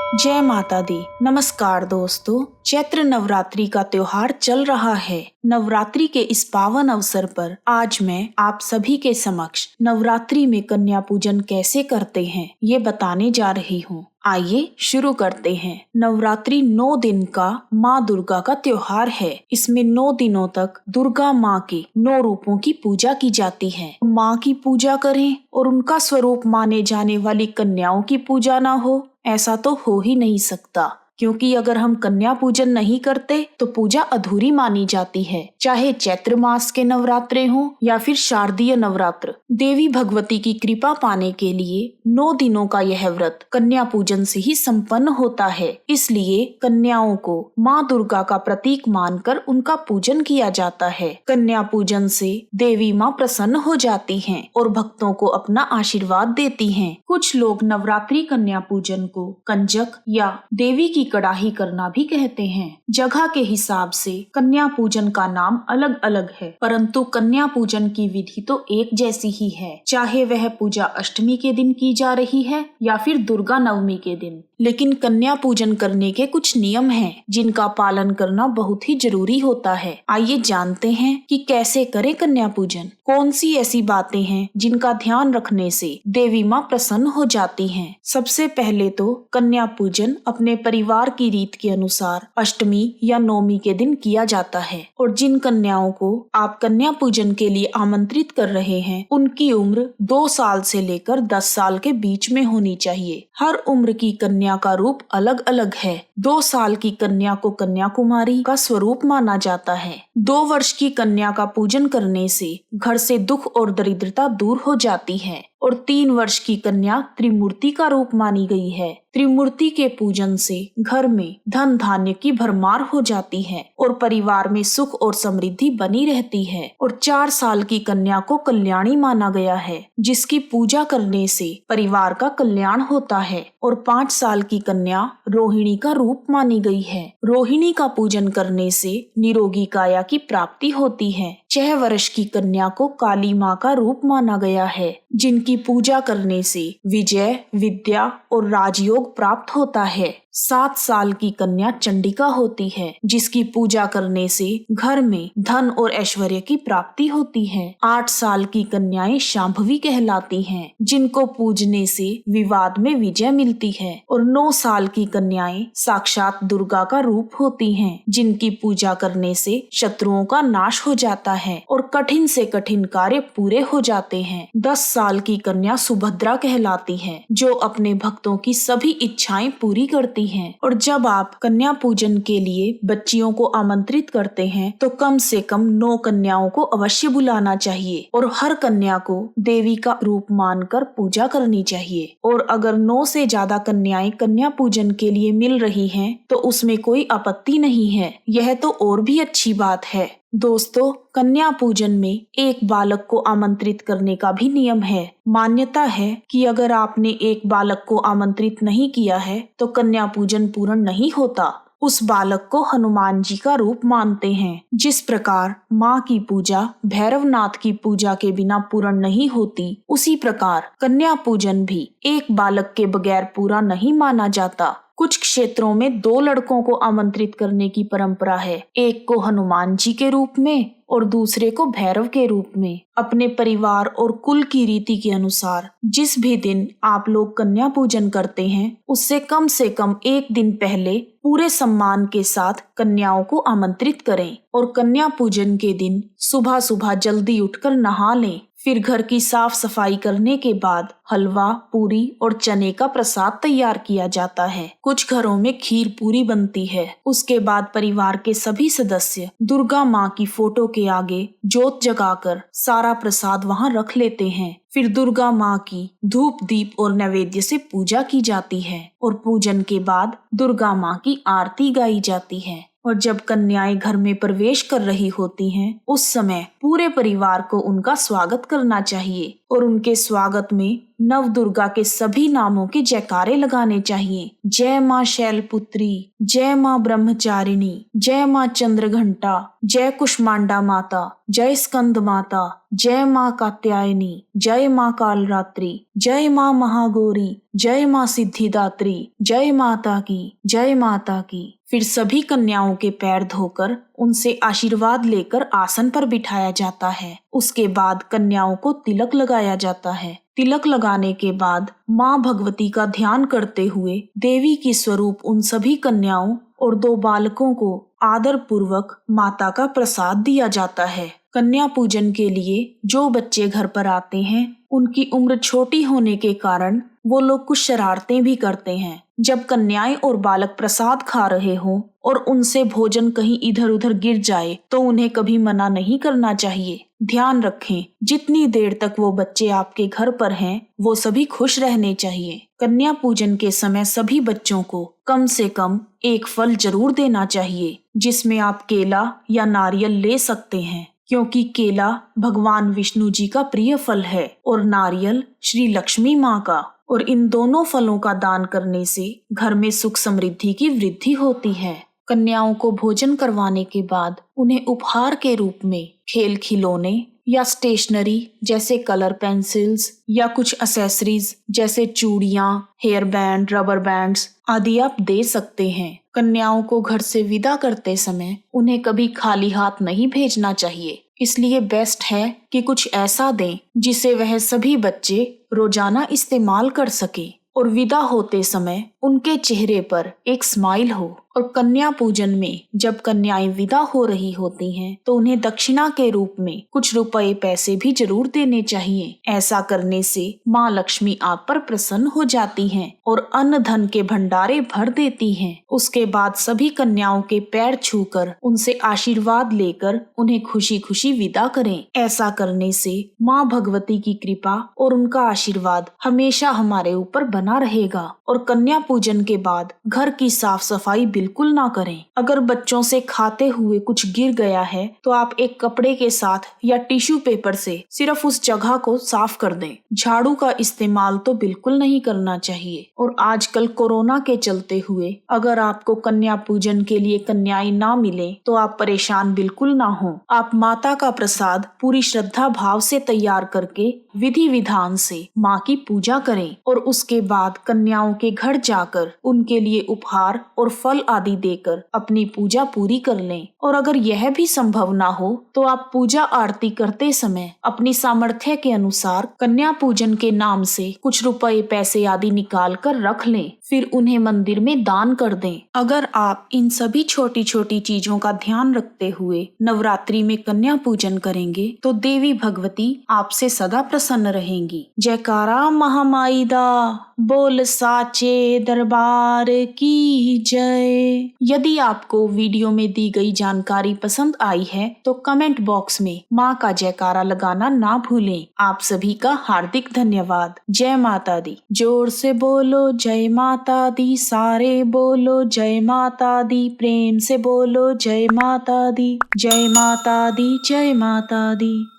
जय माता दी। नमस्कार दोस्तों, चैत्र नवरात्रि का त्योहार चल रहा है। नवरात्रि के इस पावन अवसर पर आज मैं आप सभी के समक्ष नवरात्रि में कन्या पूजन कैसे करते हैं ये बताने जा रही हूँ। आइए शुरू करते हैं। नवरात्रि 9 दिन का माँ दुर्गा का त्योहार है। इसमें 9 दिनों तक दुर्गा माँ के 9 रूपों की पूजा की जाती है। माँ की पूजा करें और उनका स्वरूप माने जाने वाली कन्याओं की पूजा ना हो, ऐसा तो हो ही नहीं सकता। क्योंकि अगर हम कन्या पूजन नहीं करते तो पूजा अधूरी मानी जाती है। चाहे चैत्र मास के नवरात्रे हों या फिर शारदीय नवरात्र, देवी भगवती की कृपा पाने के लिए 9 दिनों का यह व्रत कन्या पूजन से ही संपन्न होता है। इसलिए कन्याओं को माँ दुर्गा का प्रतीक मानकर उनका पूजन किया जाता है। कन्या पूजन से देवी माँ प्रसन्न हो जाती हैं और भक्तों को अपना आशीर्वाद देती हैं। कुछ लोग नवरात्रि कन्या पूजन को कंजक या देवी की कड़ाही करना भी कहते हैं। जगह के हिसाब से कन्या पूजन का नाम अलग अलग है, परंतु कन्या पूजन की विधि तो एक जैसी ही है, चाहे वह पूजा अष्टमी के दिन की जा रही है या फिर दुर्गा नवमी के दिन। लेकिन कन्या पूजन करने के कुछ नियम हैं जिनका पालन करना बहुत ही जरूरी होता है। आइए जानते हैं कि कैसे करें कन्या पूजन। कौन सी ऐसी बातें हैं जिनका ध्यान रखने से देवी माँ प्रसन्न हो जाती हैं। सबसे पहले तो कन्या पूजन अपने परिवार की रीत के अनुसार अष्टमी या नवमी के दिन किया जाता है। और जिन कन्याओं को आप कन्या पूजन के लिए आमंत्रित कर रहे हैं, उनकी उम्र 2 साल से लेकर 10 साल के बीच में होनी चाहिए। हर उम्र की कन्या का रूप अलग अलग है। 2 साल की कन्या को कन्या कुमारी का स्वरूप माना जाता है। 2 वर्ष की कन्या का पूजन करने से घर से दुख और दरिद्रता दूर हो जाती है। और 3 वर्ष की कन्या त्रिमूर्ति का रूप मानी गई है। त्रिमूर्ति के पूजन से घर में धन धान्य की भरमार हो जाती है और परिवार में सुख और समृद्धि बनी रहती है। और 4 साल की कन्या को कल्याणी माना गया है, जिसकी पूजा करने से परिवार का कल्याण होता है। और 5 साल की कन्या रोहिणी का रूप मानी गई है। रोहिणी का पूजन करने से निरोगी काया की प्राप्ति होती है। 6 वर्ष की कन्या को काली माँ का रूप माना गया है, जिनकी पूजा करने से विजय, विद्या और राजयोग प्राप्त होता है। 7 साल की कन्या चंडिका होती है, जिसकी पूजा करने से घर में धन और ऐश्वर्य की प्राप्ति होती है। 8 साल की कन्याएं शांभवी कहलाती हैं, जिनको पूजने से विवाद में विजय मिलती है। और 9 साल की कन्याएं साक्षात दुर्गा का रूप होती हैं, जिनकी पूजा करने से शत्रुओं का नाश हो जाता है और कठिन से कठिन कार्य पूरे हो जाते हैं। 10 साल की कन्या सुभद्रा कहलाती है, जो अपने भक्तों की सभी इच्छाएं पूरी करती हैं। और जब आप कन्या पूजन के लिए बच्चियों को आमंत्रित करते हैं तो कम से कम 9 कन्याओं को अवश्य बुलाना चाहिए और हर कन्या को देवी का रूप मानकर पूजा करनी चाहिए। और अगर 9 से ज्यादा कन्याएं कन्या पूजन के लिए मिल रही हैं तो उसमें कोई आपत्ति नहीं है, यह तो और भी अच्छी बात है। दोस्तों, कन्या पूजन में एक बालक को आमंत्रित करने का भी नियम है। मान्यता है कि अगर आपने एक बालक को आमंत्रित नहीं किया है तो कन्या पूजन पूर्ण नहीं होता। उस बालक को हनुमान जी का रूप मानते हैं। जिस प्रकार माँ की पूजा भैरवनाथ की पूजा के बिना पूर्ण नहीं होती, उसी प्रकार कन्या पूजन भी एक बालक के बगैर पूरा नहीं माना जाता। कुछ क्षेत्रों में 2 लड़कों को आमंत्रित करने की परंपरा है, एक को हनुमान जी के रूप में और दूसरे को भैरव के रूप में। अपने परिवार और कुल की रीति के अनुसार जिस भी दिन आप लोग कन्या पूजन करते हैं, उससे कम से कम 1 दिन पहले पूरे सम्मान के साथ कन्याओं को आमंत्रित करें। और कन्या पूजन के दिन सुबह सुबह जल्दी उठकर नहा लें। फिर घर की साफ सफाई करने के बाद हलवा, पूरी और चने का प्रसाद तैयार किया जाता है। कुछ घरों में खीर पूरी बनती है। उसके बाद परिवार के सभी सदस्य दुर्गा माँ की फोटो के आगे जोत जगाकर सारा प्रसाद वहाँ रख लेते हैं। फिर दुर्गा माँ की धूप, दीप और नैवेद्य से पूजा की जाती है और पूजन के बाद दुर्गा माँ की आरती गाई जाती है। और जब कन्याएं घर में प्रवेश कर रही होती हैं, उस समय पूरे परिवार को उनका स्वागत करना चाहिए। और उनके स्वागत में नव दुर्गा के सभी नामों के जयकारे लगाने चाहिए। जय माँ शैलपुत्री, जय माँ ब्रह्मचारिणी, जय माँ चंद्रघंटा, जय कुष्मांडा माता, जय स्कंद माता, जय माँ कात्यायनी, जय माँ कालरात्रि, जय माँ महागौरी, जय माँ सिद्धिदात्री, जय माता की, जय माता की। फिर सभी कन्याओं के पैर धोकर उनसे आशीर्वाद लेकर आसन पर बिठाया जाता है। उसके बाद कन्याओं को तिलक लगाया जाता है। तिलक लगाने के बाद माँ भगवती का ध्यान करते हुए देवी की स्वरूप उन सभी कन्याओं और 2 बालकों को आदर पूर्वक माता का प्रसाद दिया जाता है। कन्या पूजन के लिए जो बच्चे घर पर आते हैं उनकी उम्र छोटी होने के कारण वो लोग कुछ शरारतें भी करते हैं। जब कन्याएं और बालक प्रसाद खा रहे हों और उनसे भोजन कहीं इधर उधर गिर जाए तो उन्हें कभी मना नहीं करना चाहिए। ध्यान रखें, जितनी देर तक वो बच्चे आपके घर पर हैं वो सभी खुश रहने चाहिए। कन्या पूजन के समय सभी बच्चों को कम से कम एक फल जरूर देना चाहिए, जिसमें आप केला या नारियल ले सकते हैं, क्योंकि केला भगवान विष्णु जी का प्रिय फल है और नारियल श्री लक्ष्मी माँ का। और इन दोनों फलों का दान करने से घर में सुख समृद्धि की वृद्धि होती है। कन्याओं को भोजन करवाने के बाद उन्हें उपहार के रूप में खेल खिलौने या स्टेशनरी जैसे कलर पेंसिल्स या कुछ एक्सेसरीज जैसे चूड़ियां, हेयर बैंड, रबर बैंड्स आदि आप दे सकते हैं। कन्याओं को घर से विदा करते समय उन्हें कभी खाली हाथ नहीं भेजना चाहिए, इसलिए बेस्ट है कि कुछ ऐसा दें जिसे वह सभी बच्चे रोजाना इस्तेमाल कर सके और विदा होते समय उनके चेहरे पर एक स्माइल हो। और कन्या पूजन में जब कन्याएं विदा हो रही होती हैं तो उन्हें दक्षिणा के रूप में कुछ रुपए पैसे भी जरूर देने चाहिए। ऐसा करने से माँ लक्ष्मी आप पर प्रसन्न हो जाती हैं और अन्न धन के भंडारे भर देती हैं। उसके बाद सभी कन्याओं के पैर छूकर उनसे आशीर्वाद लेकर उन्हें खुशी खुशी विदा करें। ऐसा करने से माँ भगवती की कृपा और उनका आशीर्वाद हमेशा हमारे ऊपर बना रहेगा। और कन्या पूजन के बाद घर की साफ सफाई बिल्कुल ना करें। अगर बच्चों से खाते हुए कुछ गिर गया है तो आप एक कपड़े के साथ या टिश्यू पेपर से सिर्फ उस जगह को साफ कर दें। झाड़ू का इस्तेमाल तो बिल्कुल नहीं करना चाहिए। और आजकल कोरोना के चलते हुए अगर आपको कन्या पूजन के लिए कन्याएं ना मिले तो आप परेशान बिल्कुल ना हो। आप माता का प्रसाद पूरी श्रद्धा भाव से तैयार करके विधि विधान से माँ की पूजा करें और उसके बाद कन्याओं के घर जाकर उनके लिए उपहार और फल आदि देकर अपनी पूजा पूरी कर लें। और अगर यह भी संभव ना हो तो आप पूजा आरती करते समय अपनी सामर्थ्य के अनुसार कन्या पूजन के नाम से कुछ रुपए पैसे आदि निकाल कर रख लें, फिर उन्हें मंदिर में दान कर दें। अगर आप इन सभी छोटी छोटी चीजों का ध्यान रखते हुए नवरात्रि में कन्या पूजन करेंगे तो देवी भगवती आपसे सदा प्रसन्न रहेंगी। जयकारा महामाई दा, बोल साचे दरबार की जय। यदि आपको वीडियो में दी गई जानकारी पसंद आई है तो कमेंट बॉक्स में माँ का जयकारा लगाना ना भूलें। आप सभी का हार्दिक धन्यवाद। जय माता दी। जोर से बोलो जय माता दी, सारे बोलो जय माता दी, प्रेम से बोलो जय माता दी, जय माता दी, जय माता दी।